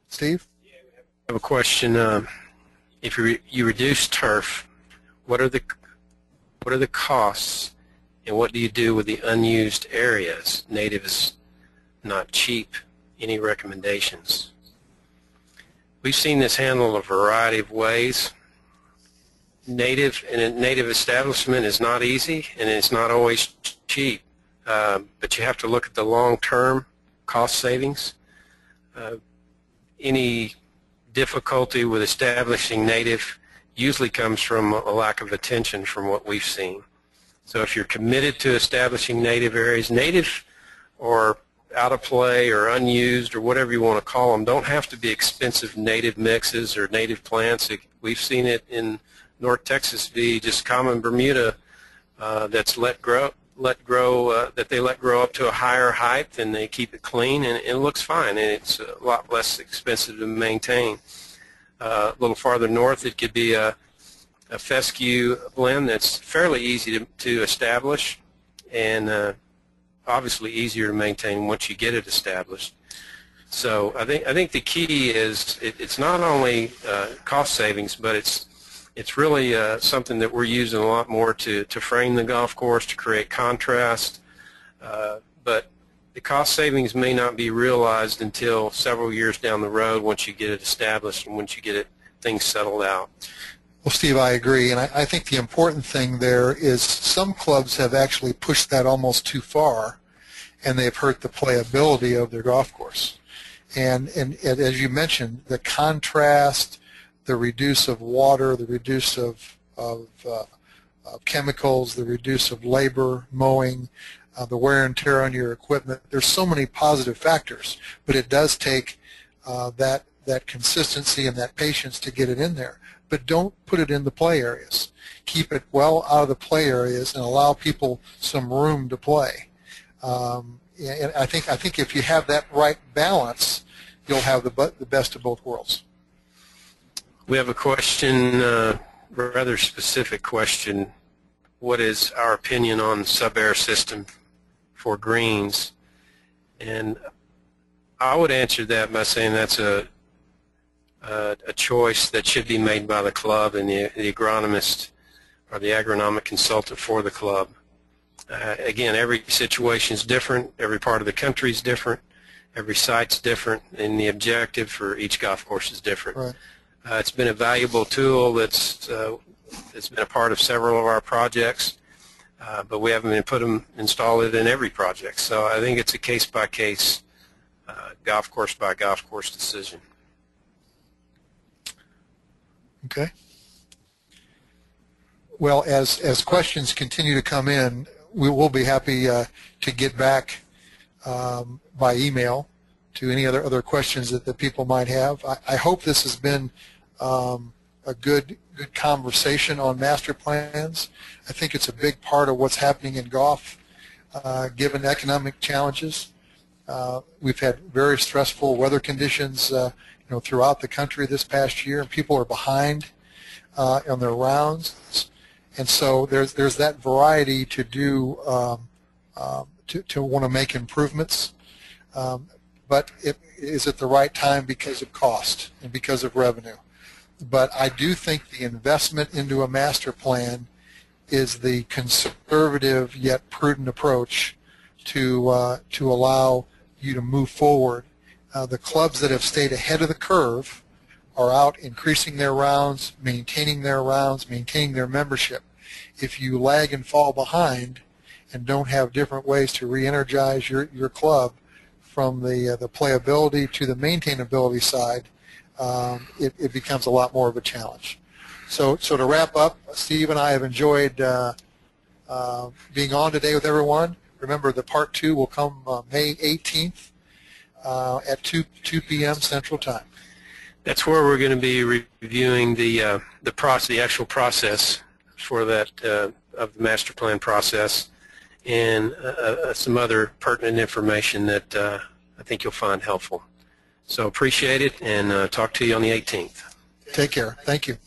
Steve? I have a question. If you reduce turf, what are the costs, and what do you do with the unused areas? Native is not cheap. Any recommendations? We've seen this handled a variety of ways. Native establishment is not easy, and it's not always cheap. But you have to look at the long-term cost savings. Any difficulty with establishing native usually comes from a lack of attention from what we've seen. So if you're committed to establishing native areas, native or out of play or unused or whatever you want to call them, don't have to be expensive native mixes or native plants. We've seen it in North Texas be just common Bermuda that's let grow that they let grow up to a higher height, and they keep it clean, and it looks fine, and it's a lot less expensive to maintain. A little farther north, it could be a fescue blend that's fairly easy to establish, and obviously easier to maintain once you get it established. So I think the key is it's not only cost savings, but it's really something that we're using a lot more to frame the golf course, to create contrast. But the cost savings may not be realized until several years down the road once you get it established and once you get things settled out. Well, Steve, I agree, and I think the important thing there is some clubs have actually pushed that almost too far, and they've hurt the playability of their golf course. And as you mentioned, the contrast, the reduce of water, the reduce of chemicals, the reduce of labor, mowing, the wear and tear on your equipment. There's so many positive factors, but it does take that consistency and that patience to get it in there. But don't put it in the play areas. Keep it well out of the play areas and allow people some room to play. And I think if you have that right balance, you'll have the best of both worlds. We have a question, rather specific question. What is our opinion on sub-air system for greens? And I would answer that by saying that's a choice that should be made by the club and the agronomist or the agronomic consultant for the club. Again, every situation is different. Every part of the country is different. Every site's different, and the objective for each golf course is different. Right. It's been a valuable tool that's been a part of several of our projects, but we haven't been installed it in every project. So I think it's a case-by-case, golf course-by-golf course decision. Okay. Well, as questions continue to come in, we will be happy to get back by email to any other questions that people might have. I hope this has been a good conversation on master plans. I think it's a big part of what's happening in golf, given economic challenges. We've had very stressful weather conditions throughout the country this past year, and people are behind on their rounds. And so there's that variety to do to want to make improvements. But is it the right time because of cost and because of revenue? But I do think the investment into a master plan is the conservative yet prudent approach to allow you to move forward. The clubs that have stayed ahead of the curve are out increasing their rounds, maintaining their membership. If you lag and fall behind and don't have different ways to re-energize your club from the playability to the maintainability side, it becomes a lot more of a challenge. So to wrap up, Steve and I have enjoyed being on today with everyone. Remember, the part 2 will come May 18th at 2 p.m. Central Time. That's where we're going to be reviewing the actual process for that of the master plan process, and some other pertinent information that I think you'll find helpful. So appreciate it, and talk to you on the 18th. Take care. Thank you.